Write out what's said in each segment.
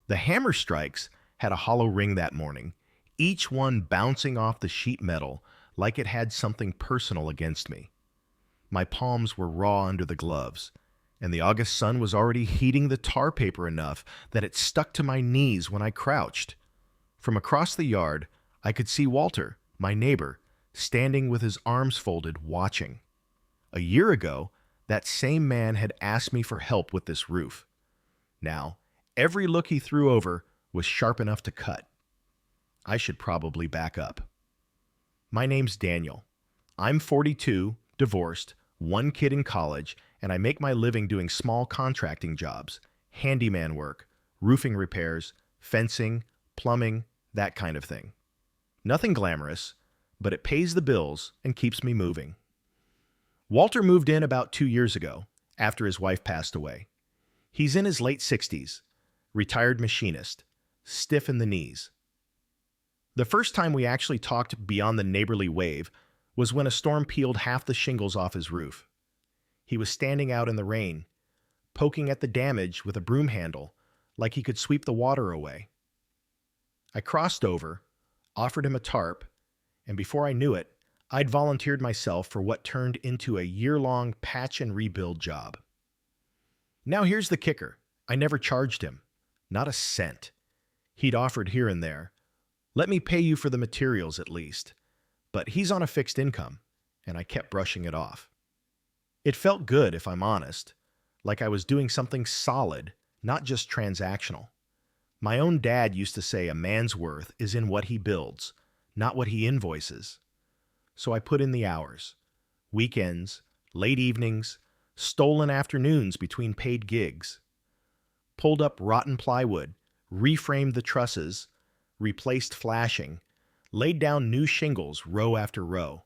The hammer strikes had a hollow ring that morning, each one bouncing off the sheet metal like it had something personal against me. My palms were raw under the gloves, and the August sun was already heating the tar paper enough that it stuck to my knees when I crouched. From across the yard, I could see Walter, my neighbor, standing with his arms folded, watching. A year ago, that same man had asked me for help with this roof. Now, every look he threw over was sharp enough to cut. I should probably back up. My name's Daniel. I'm 42, divorced, one kid in college, and I make my living doing small contracting jobs, handyman work, roofing repairs, fencing, plumbing, that kind of thing. Nothing glamorous, but it pays the bills and keeps me moving. Walter moved in about 2 years ago, after his wife passed away. He's in his late 60s, retired machinist, stiff in the knees. The first time we actually talked beyond the neighborly wave was when a storm peeled half the shingles off his roof. He was standing out in the rain, poking at the damage with a broom handle like he could sweep the water away. I crossed over, offered him a tarp, and before I knew it, I'd volunteered myself for what turned into a year-long patch and rebuild job. Now here's the kicker. I never charged him. Not a cent. He'd offered here and there. Let me pay you for the materials at least. But he's on a fixed income, and I kept brushing it off. It felt good, if I'm honest, like I was doing something solid, not just transactional. My own dad used to say a man's worth is in what he builds, not what he invoices. So I put in the hours. Weekends, late evenings, stolen afternoons between paid gigs. Pulled up rotten plywood, reframed the trusses, replaced flashing, laid down new shingles row after row.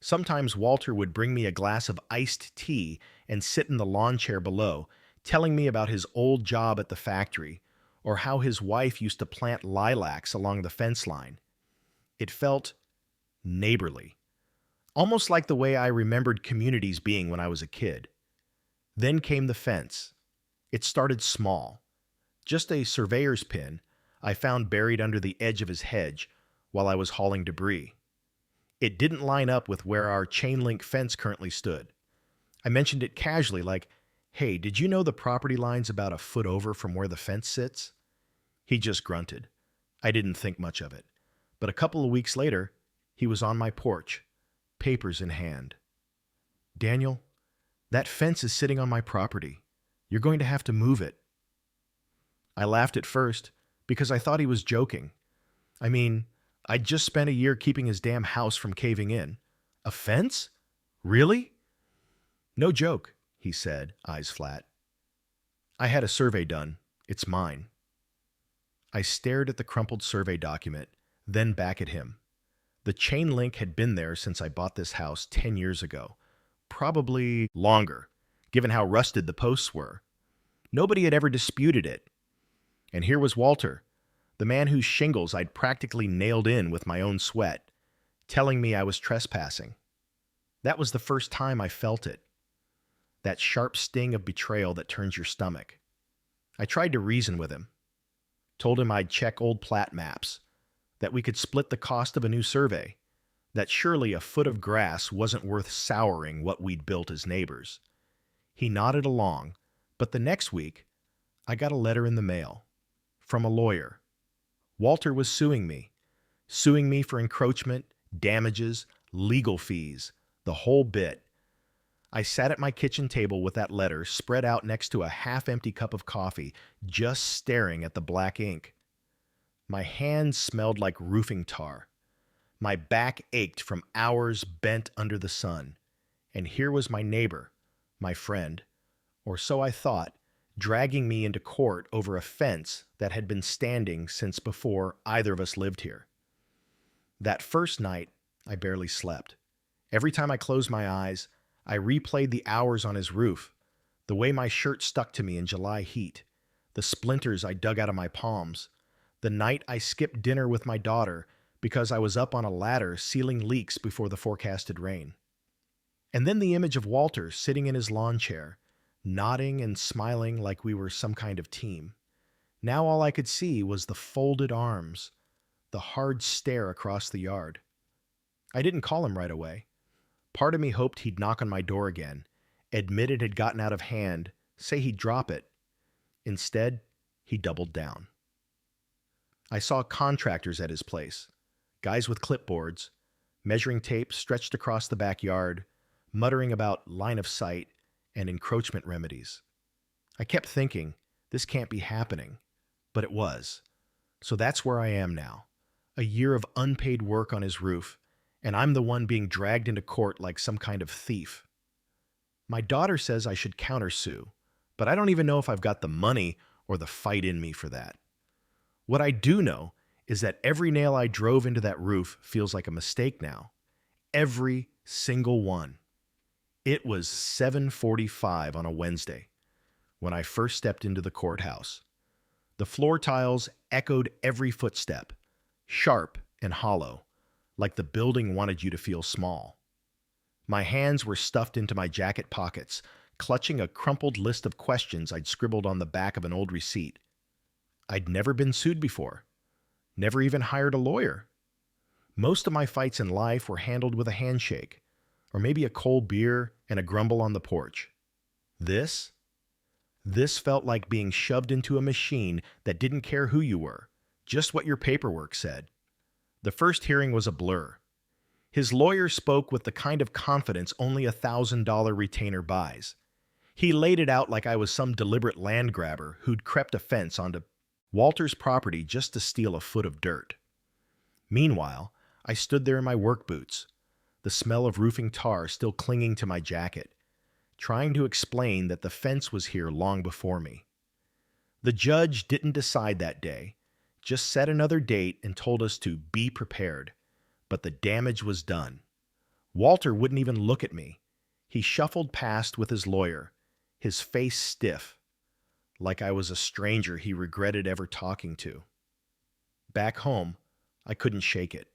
Sometimes Walter would bring me a glass of iced tea and sit in the lawn chair below, telling me about his old job at the factory, or how his wife used to plant lilacs along the fence line. It felt neighborly, almost like the way I remembered communities being when I was a kid. Then came the fence. It started small, just a surveyor's pin I found buried under the edge of his hedge while I was hauling debris. It didn't line up with where our chain link fence currently stood. I mentioned it casually, like, "Hey, did you know the property line's about a foot over from where the fence sits?" He just grunted. I didn't think much of it. But a couple of weeks later, he was on my porch, papers in hand. "Daniel, that fence is sitting on my property. You're going to have to move it." I laughed at first because I thought he was joking. I mean, I'd just spent a year keeping his damn house from caving in. A fence? Really? "No joke," he said, eyes flat. "I had a survey done. It's mine." I stared at the crumpled survey document, then back at him. The chain link had been there since I bought this house 10 years ago. Probably longer, given how rusted the posts were. Nobody had ever disputed it. And here was Walter, the man whose shingles I'd practically nailed in with my own sweat, telling me I was trespassing. That was the first time I felt it. That sharp sting of betrayal that turns your stomach. I tried to reason with him. Told him I'd check old plat maps, that we could split the cost of a new survey, that surely a foot of grass wasn't worth souring what we'd built as neighbors. He nodded along, but the next week, I got a letter in the mail from a lawyer. Walter was suing me for encroachment, damages, legal fees, the whole bit. I sat at my kitchen table with that letter spread out next to a half-empty cup of coffee, just staring at the black ink. My hands smelled like roofing tar. My back ached from hours bent under the sun. And here was my neighbor, my friend, or so I thought, dragging me into court over a fence that had been standing since before either of us lived here. That first night, I barely slept. Every time I closed my eyes, I replayed the hours on his roof, the way my shirt stuck to me in July heat, the splinters I dug out of my palms, the night I skipped dinner with my daughter because I was up on a ladder sealing leaks before the forecasted rain. And then the image of Walter sitting in his lawn chair, nodding and smiling like we were some kind of team. Now all I could see was the folded arms, the hard stare across the yard. I didn't call him right away. Part of me hoped he'd knock on my door again, admit it had gotten out of hand, say he'd drop it. Instead, he doubled down. I saw contractors at his place, guys with clipboards, measuring tape stretched across the backyard, muttering about line of sight and encroachment remedies. I kept thinking, this can't be happening, but it was. So that's where I am now, a year of unpaid work on his roof, and I'm the one being dragged into court like some kind of thief. My daughter says I should countersue, but I don't even know if I've got the money or the fight in me for that. What I do know is that every nail I drove into that roof feels like a mistake now. Every single one. It was 7:45 on a Wednesday when I first stepped into the courthouse. The floor tiles echoed every footstep, sharp and hollow, like the building wanted you to feel small. My hands were stuffed into my jacket pockets, clutching a crumpled list of questions I'd scribbled on the back of an old receipt. I'd never been sued before, never even hired a lawyer. Most of my fights in life were handled with a handshake, or maybe a cold beer and a grumble on the porch. This felt like being shoved into a machine that didn't care who you were, just what your paperwork said. The first hearing was a blur. His lawyer spoke with the kind of confidence only a $1,000 retainer buys. He laid it out like I was some deliberate land grabber who'd crept a fence onto Walter's property just to steal a foot of dirt. Meanwhile, I stood there in my work boots, the smell of roofing tar still clinging to my jacket, trying to explain that the fence was here long before me. The judge didn't decide that day, just set another date and told us to be prepared, but the damage was done. Walter wouldn't even look at me. He shuffled past with his lawyer, his face stiff, like I was a stranger he regretted ever talking to. Back home, I couldn't shake it.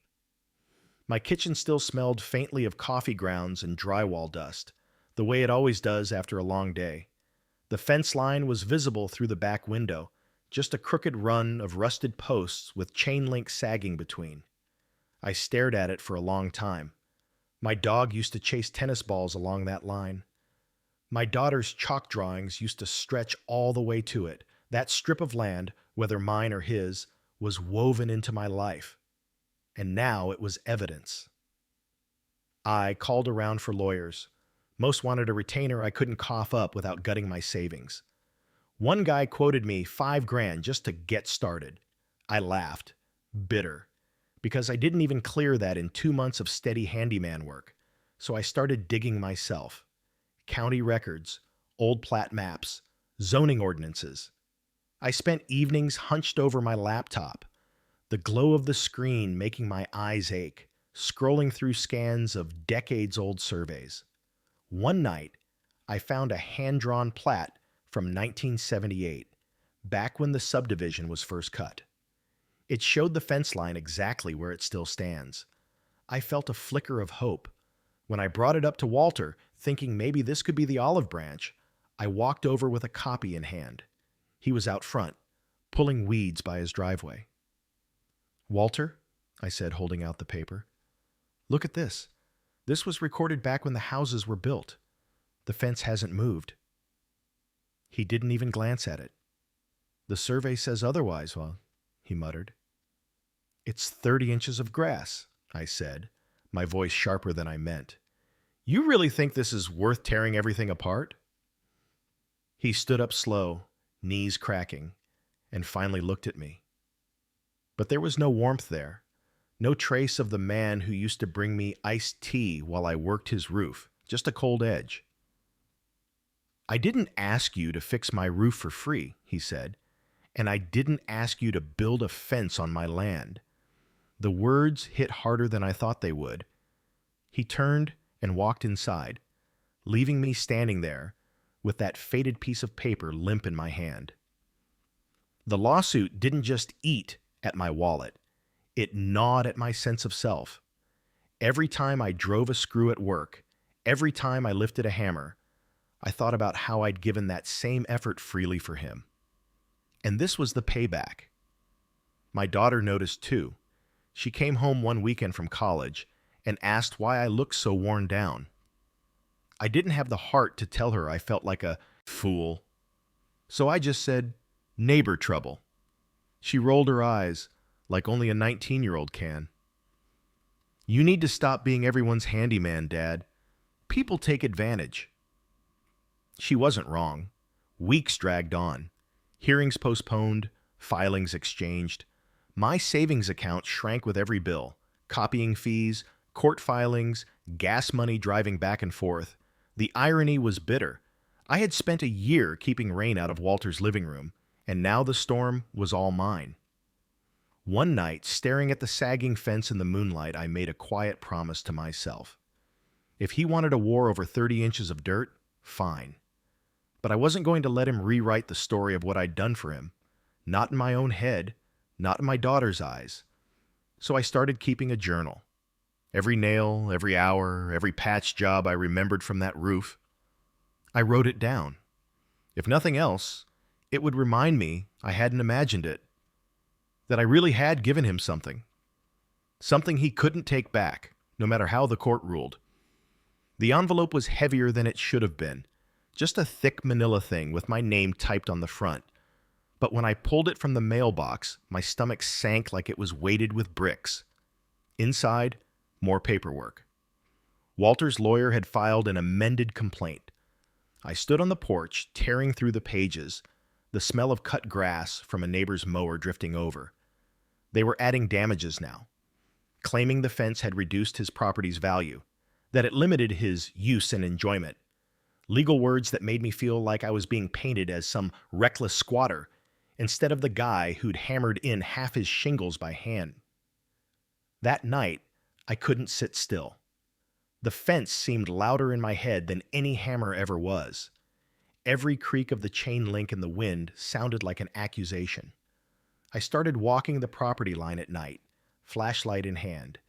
My kitchen still smelled faintly of coffee grounds and drywall dust, the way it always does after a long day. The fence line was visible through the back window, just a crooked run of rusted posts with chain link sagging between. I stared at it for a long time. My dog used to chase tennis balls along that line. My daughter's chalk drawings used to stretch all the way to it. That strip of land, whether mine or his, was woven into my life. And now it was evidence. I called around for lawyers. Most wanted a retainer I couldn't cough up without gutting my savings. One guy quoted me $5,000 just to get started. I laughed, bitter, because I didn't even clear that in 2 months of steady handyman work. So I started digging myself. County records, old plat maps, zoning ordinances. I spent evenings hunched over my laptop, the glow of the screen making my eyes ache, scrolling through scans of decades-old surveys. One night, I found a hand-drawn plat from 1978, back when the subdivision was first cut. It showed the fence line exactly where it still stands. I felt a flicker of hope. When I brought it up to Walter, thinking maybe this could be the olive branch, I walked over with a copy in hand. He was out front, pulling weeds by his driveway. "Walter," I said, holding out the paper, "look at this. This was recorded back when the houses were built. The fence hasn't moved." He didn't even glance at it. "The survey says otherwise," he muttered. "It's 30 inches of grass," I said, my voice sharper than I meant. "You really think this is worth tearing everything apart?" He stood up slow, knees cracking, and finally looked at me. But there was no warmth there, no trace of the man who used to bring me iced tea while I worked his roof, just a cold edge. "I didn't ask you to fix my roof for free," he said, "and I didn't ask you to build a fence on my land." The words hit harder than I thought they would. He turned and walked inside, leaving me standing there with that faded piece of paper limp in my hand. The lawsuit didn't just eat at my wallet. It gnawed at my sense of self. Every time I drove a screw at work, every time I lifted a hammer, I thought about how I'd given that same effort freely for him. And this was the payback. My daughter noticed too. She came home one weekend from college and asked why I looked so worn down. I didn't have the heart to tell her I felt like a fool. So I just said, neighbor trouble. She rolled her eyes, like only a 19-year-old can. You need to stop being everyone's handyman, Dad. People take advantage. She wasn't wrong. Weeks dragged on. Hearings postponed, filings exchanged. My savings account shrank with every bill. Copying fees, court filings, gas money driving back and forth. The irony was bitter. I had spent a year keeping rain out of Walter's living room, and now the storm was all mine. One night, staring at the sagging fence in the moonlight, I made a quiet promise to myself. If he wanted a war over 30 inches of dirt, fine. But I wasn't going to let him rewrite the story of what I'd done for him. Not in my own head, not in my daughter's eyes. So I started keeping a journal. Every nail, every hour, every patch job I remembered from that roof, I wrote it down. If nothing else, it would remind me I hadn't imagined it, that I really had given him something. Something he couldn't take back, no matter how the court ruled. The envelope was heavier than it should have been, just a thick manila thing with my name typed on the front. But when I pulled it from the mailbox, my stomach sank like it was weighted with bricks. Inside, more paperwork. Walter's lawyer had filed an amended complaint. I stood on the porch, tearing through the pages, the smell of cut grass from a neighbor's mower drifting over. They were adding damages now, claiming the fence had reduced his property's value, that it limited his use and enjoyment. Legal words that made me feel like I was being painted as some reckless squatter instead of the guy who'd hammered in half his shingles by hand. That night, I couldn't sit still. The fence seemed louder in my head than any hammer ever was. Every creak of the chain link in the wind sounded like an accusation. I started walking the property line at night, flashlight in hand,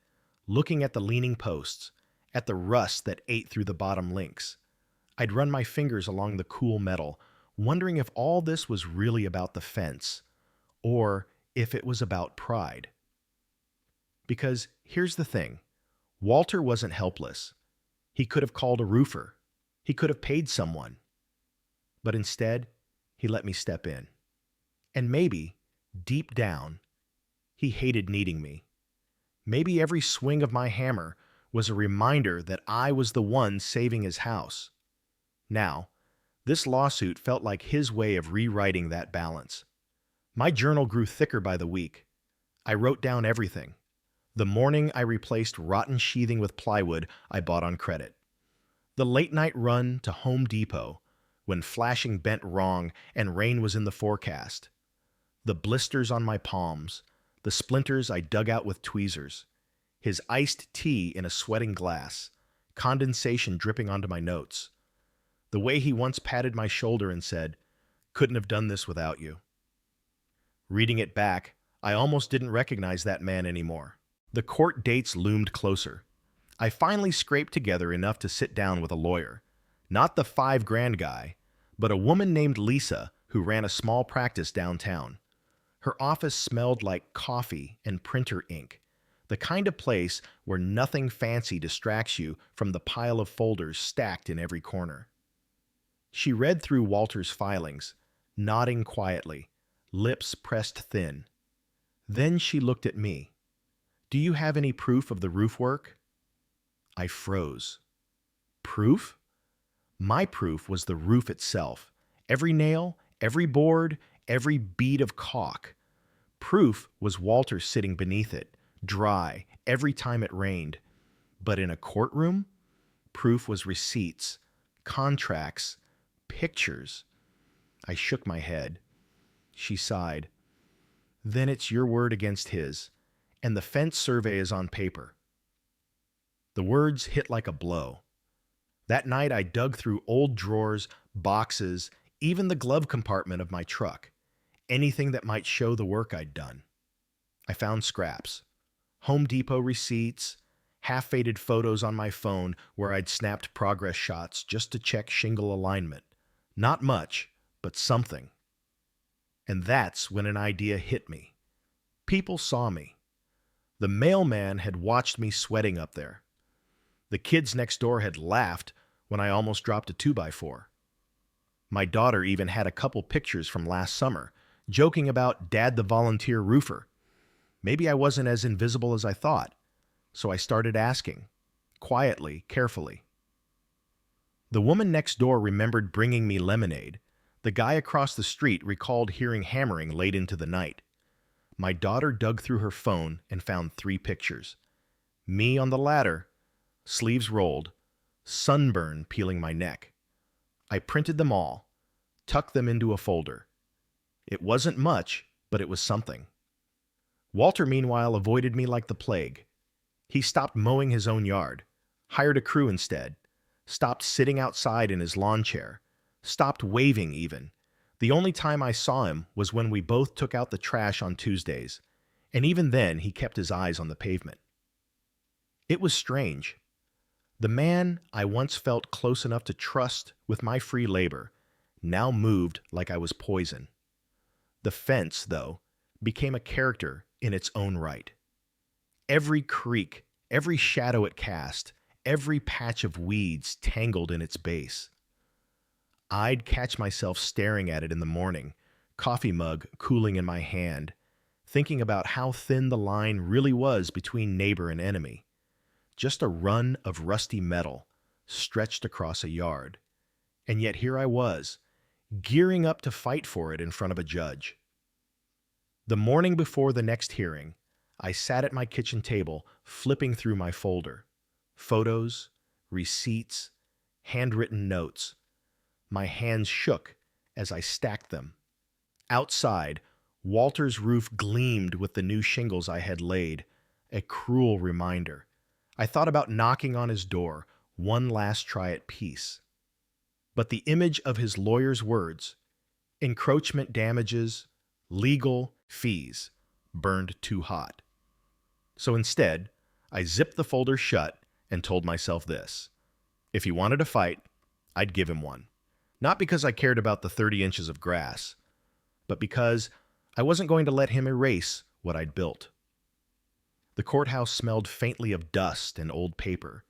looking at the leaning posts, at the rust that ate through the bottom links. I'd run my fingers along the cool metal, wondering if all this was really about the fence, or if it was about pride. Because here's the thing. Walter wasn't helpless. He could have called a roofer. He could have paid someone. But instead, he let me step in. And maybe, deep down, he hated needing me. Maybe every swing of my hammer was a reminder that I was the one saving his house. Now, this lawsuit felt like his way of rewriting that balance. My journal grew thicker by the week. I wrote down everything. The morning I replaced rotten sheathing with plywood I bought on credit. The late-night run to Home Depot when flashing bent wrong and rain was in the forecast. The blisters on my palms, the splinters I dug out with tweezers, his iced tea in a sweating glass, condensation dripping onto my notes. The way he once patted my shoulder and said, "Couldn't have done this without you." Reading it back, I almost didn't recognize that man anymore. The court dates loomed closer. I finally scraped together enough to sit down with a lawyer. Not the $5,000 guy, but a woman named Lisa who ran a small practice downtown. Her office smelled like coffee and printer ink, the kind of place where nothing fancy distracts you from the pile of folders stacked in every corner. She read through Walter's filings, nodding quietly, lips pressed thin. Then she looked at me. "Do you have any proof of the roof work?" I froze. Proof? My proof was the roof itself. Every nail, every board, every bead of caulk. Proof was Walter sitting beneath it, dry, every time it rained. But in a courtroom, proof was receipts, contracts, pictures. I shook my head. She sighed. "Then it's your word against his, and the fence survey is on paper." The words hit like a blow. That night I dug through old drawers, boxes, even the glove compartment of my truck. Anything that might show the work I'd done. I found scraps. Home Depot receipts, half-faded photos on my phone where I'd snapped progress shots just to check shingle alignment. Not much, but something. And that's when an idea hit me. People saw me. The mailman had watched me sweating up there. The kids next door had laughed when I almost dropped a 2x4. My daughter even had a couple pictures from last summer, joking about Dad the volunteer roofer. Maybe I wasn't as invisible as I thought, so I started asking, quietly, carefully. The woman next door remembered bringing me lemonade. The guy across the street recalled hearing hammering late into the night. My daughter dug through her phone and found 3 pictures. Me on the ladder, sleeves rolled, sunburn peeling my neck. I printed them all, tucked them into a folder. It wasn't much, but it was something. Walter, meanwhile, avoided me like the plague. He stopped mowing his own yard, hired a crew instead, stopped sitting outside in his lawn chair, stopped waving even. The only time I saw him was when we both took out the trash on Tuesdays, and even then he kept his eyes on the pavement. It was strange. The man I once felt close enough to trust with my free labor now moved like I was poison. The fence, though, became a character in its own right. Every creak, every shadow it cast, every patch of weeds tangled in its base. I'd catch myself staring at it in the morning, coffee mug cooling in my hand, thinking about how thin the line really was between neighbor and enemy. Just a run of rusty metal stretched across a yard. And yet here I was, gearing up to fight for it in front of a judge. The morning before the next hearing, I sat at my kitchen table, flipping through my folder. Photos, receipts, handwritten notes. My hands shook as I stacked them. Outside, Walter's roof gleamed with the new shingles I had laid, a cruel reminder. I thought about knocking on his door, one last try at peace. But the image of his lawyer's words, encroachment damages, legal fees, burned too hot. So instead, I zipped the folder shut and told myself this: if he wanted a fight, I'd give him one. Not because I cared about the 30 inches of grass, but because I wasn't going to let him erase what I'd built. The courthouse smelled faintly of dust and old paper,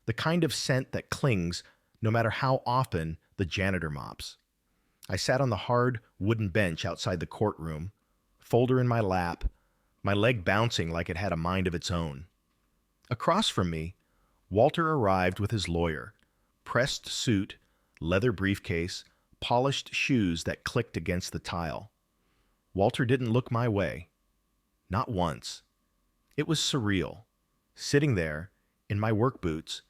the kind of scent that clings no matter how often the janitor mops. I sat on the hard wooden bench outside the courtroom, folder in my lap, my leg bouncing like it had a mind of its own. Across from me, Walter arrived with his lawyer, pressed suit, leather briefcase, polished shoes that clicked against the tile. Walter didn't look my way. Not once. It was surreal, sitting there in my work boots,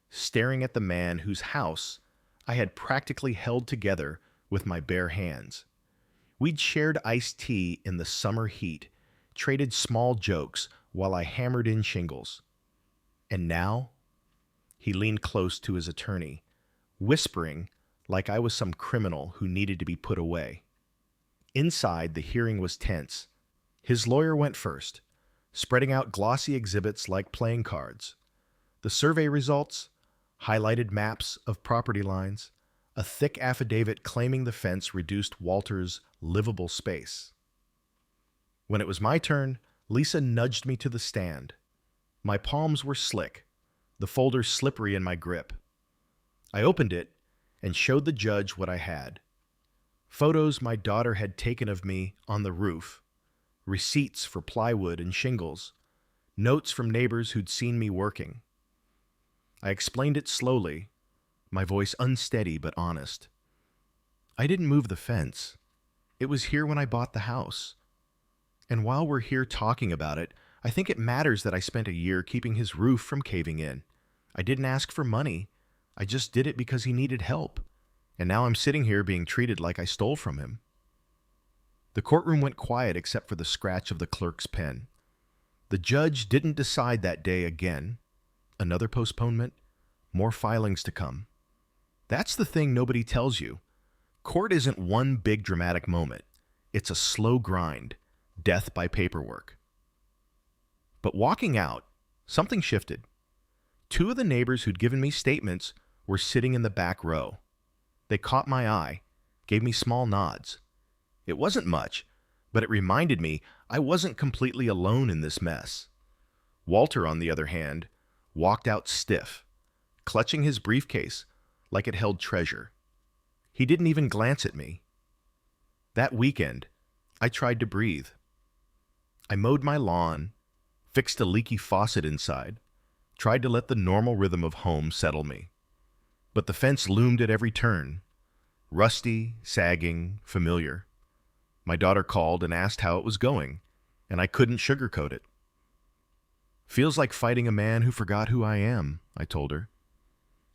staring at the man whose house I had practically held together with my bare hands. We'd shared iced tea in the summer heat, traded small jokes while I hammered in shingles. And now? He leaned close to his attorney, whispering like I was some criminal who needed to be put away. Inside, the hearing was tense. His lawyer went first, spreading out glossy exhibits like playing cards. The survey results, highlighted maps of property lines, a thick affidavit claiming the fence reduced Walter's livable space. When it was my turn, Lisa nudged me to the stand. My palms were slick, the folder slippery in my grip. I opened it and showed the judge what I had. Photos my daughter had taken of me on the roof, receipts for plywood and shingles, notes from neighbors who'd seen me working. I explained it slowly, my voice unsteady but honest. I didn't move the fence. It was here when I bought the house. And while we're here talking about it, I think it matters that I spent a year keeping his roof from caving in. I didn't ask for money. I just did it because he needed help. And now I'm sitting here being treated like I stole from him. The courtroom went quiet except for the scratch of the clerk's pen. The judge didn't decide that day again. Another postponement, more filings to come. That's the thing nobody tells you. Court isn't one big dramatic moment. It's a slow grind, death by paperwork. But walking out, something shifted. 2 of the neighbors who'd given me statements were sitting in the back row. They caught my eye, gave me small nods. It wasn't much, but it reminded me I wasn't completely alone in this mess. Walter, on the other hand, walked out stiff, clutching his briefcase like it held treasure. He didn't even glance at me. That weekend, I tried to breathe. I mowed my lawn, fixed a leaky faucet inside, tried to let the normal rhythm of home settle me. But the fence loomed at every turn, rusty, sagging, familiar. My daughter called and asked how it was going, and I couldn't sugarcoat it. "Feels like fighting a man who forgot who I am," I told her.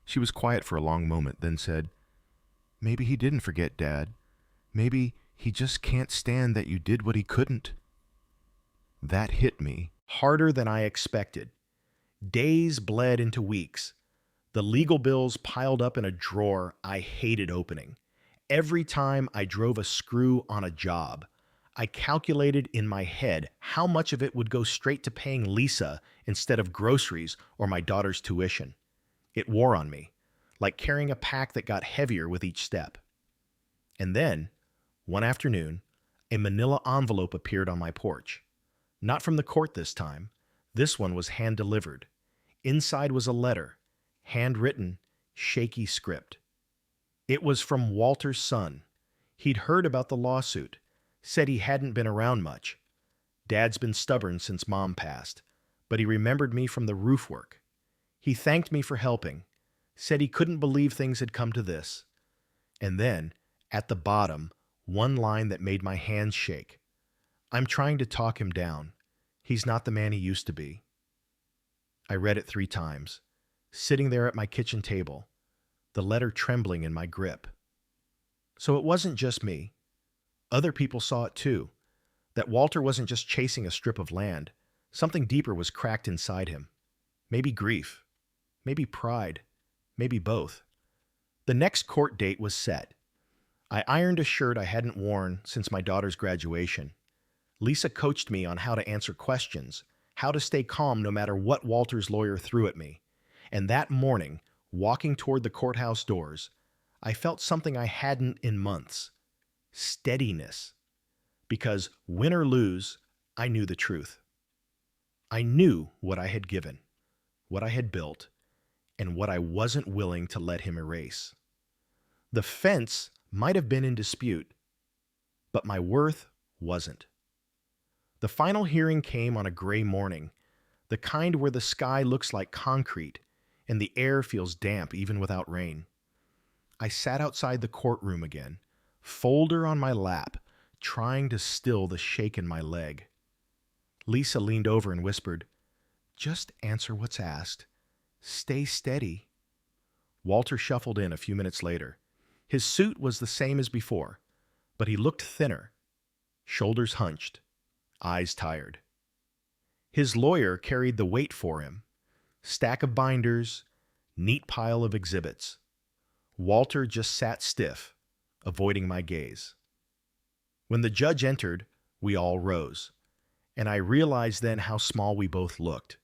She was quiet for a long moment, then said, "Maybe he didn't forget, Dad. Maybe he just can't stand that you did what he couldn't." That hit me harder than I expected. Days bled into weeks. The legal bills piled up in a drawer I hated opening. Every time I drove a screw on a job, I calculated in my head how much of it would go straight to paying Lisa instead of groceries or my daughter's tuition. It wore on me, like carrying a pack that got heavier with each step. And then, one afternoon, a manila envelope appeared on my porch. Not from the court this time. This one was hand-delivered. Inside was a letter, handwritten, shaky script. It was from Walter's son. He'd heard about the lawsuit, said he hadn't been around much. Dad's been stubborn since Mom passed, but he remembered me from the roof work. He thanked me for helping, said he couldn't believe things had come to this. And then, at the bottom, one line that made my hands shake. "I'm trying to talk him down. He's not the man he used to be." I read it 3 times, sitting there at my kitchen table, the letter trembling in my grip. So it wasn't just me. Other people saw it too, that Walter wasn't just chasing a strip of land. Something deeper was cracked inside him. Maybe grief, maybe pride, maybe both. The next court date was set. I ironed a shirt I hadn't worn since my daughter's graduation. Lisa coached me on how to answer questions, how to stay calm no matter what Walter's lawyer threw at me. And that morning, walking toward the courthouse doors, I felt something I hadn't in months. Steadiness. Because win or lose, I knew the truth. I knew what I had given, what I had built, and what I wasn't willing to let him erase. The fence might have been in dispute, but my worth wasn't. The final hearing came on a gray morning, the kind where the sky looks like concrete and the air feels damp even without rain. I sat outside the courtroom again, folder on my lap, trying to still the shake in my leg. Lisa leaned over and whispered, "Just answer what's asked. Stay steady." Walter shuffled in a few minutes later. His suit was the same as before, but he looked thinner, shoulders hunched, eyes tired. His lawyer carried the weight for him. Stack of binders, neat pile of exhibits. Walter just sat stiff, avoiding my gaze. When the judge entered, we all rose, and I realized then how small we both looked.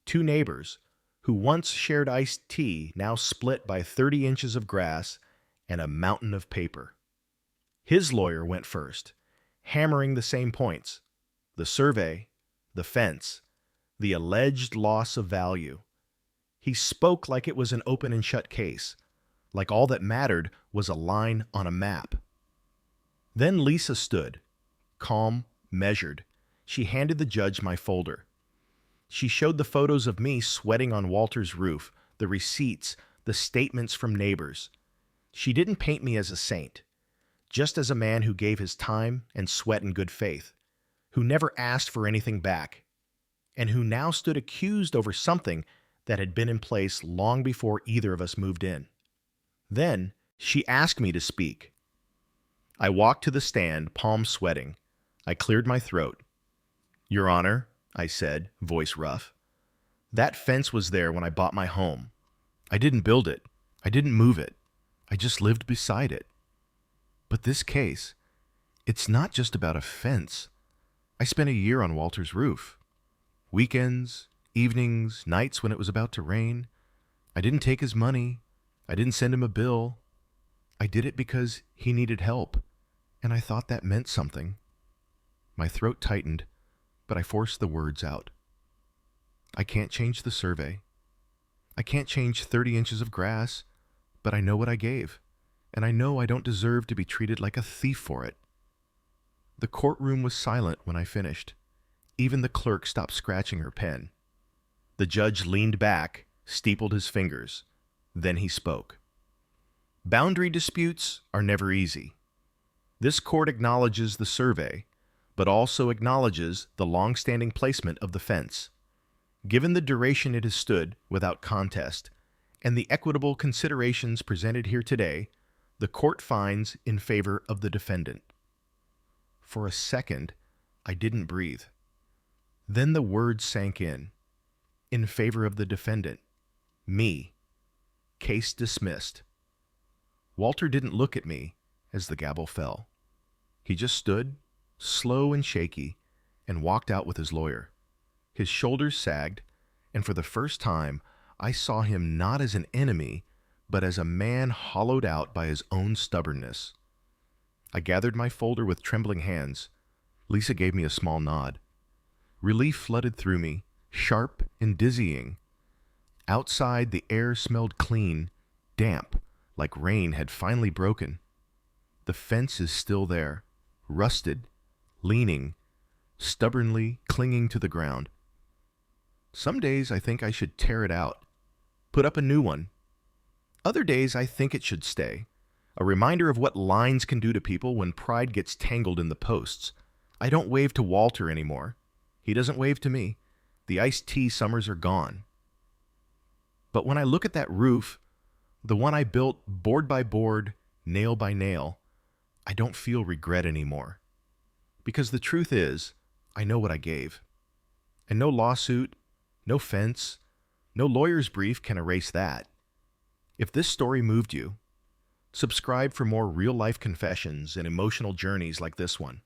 2 neighbors, who once shared iced tea, now split by 30 inches of grass and a mountain of paper. His lawyer went first, hammering the same points: the survey, the fence, the alleged loss of value. He spoke like it was an open and shut case, like all that mattered was a line on a map. Then Lisa stood, calm, measured. She handed the judge my folder. She showed the photos of me sweating on Walter's roof, the receipts, the statements from neighbors. She didn't paint me as a saint, just as a man who gave his time and sweat in good faith, who never asked for anything back, and who now stood accused over something that had been in place long before either of us moved in. Then she asked me to speak. I walked to the stand, palms sweating. I cleared my throat. "Your Honor," I said, voice rough, "that fence was there when I bought my home. I didn't build it. I didn't move it. I just lived beside it. But this case, it's not just about a fence. I spent a year on Walter's roof. Weekends, evenings, nights when it was about to rain. I didn't take his money. I didn't send him a bill. I did it because he needed help. And I thought that meant something. My throat tightened, but I forced the words out. I can't change the survey. I can't change 30 inches of grass, but I know what I gave, and I know I don't deserve to be treated like a thief for it. The courtroom was silent when I finished. Even the clerk stopped scratching her pen. The judge leaned back, steepled his fingers. Then he spoke. Boundary disputes are never easy. This court acknowledges the survey, but also acknowledges the long-standing placement of the fence. Given the duration it has stood without contest, and the equitable considerations presented here today, the court finds in favor of the defendant. For a second, I didn't breathe. Then the words sank in favor of the defendant. Me. Case dismissed. Walter didn't look at me as the gavel fell. He just stood, slow and shaky, and walked out with his lawyer. His shoulders sagged, and for the first time, I saw him not as an enemy, but as a man hollowed out by his own stubbornness. I gathered my folder with trembling hands. Lisa gave me a small nod. Relief flooded through me, sharp and dizzying. Outside, the air smelled clean, damp, like rain had finally broken. The fence is still there, rusted, leaning, stubbornly clinging to the ground. Some days I think I should tear it out, put up a new one. Other days I think it should stay, a reminder of what lines can do to people when pride gets tangled in the posts. I don't wave to Walter anymore. He doesn't wave to me. The iced tea summers are gone. But when I look at that roof, the one I built board by board, nail by nail, I don't feel regret anymore. Because the truth is, I know what I gave. And no lawsuit, no fence, no lawyer's brief can erase that. If this story moved you, subscribe for more real-life confessions and emotional journeys like this one.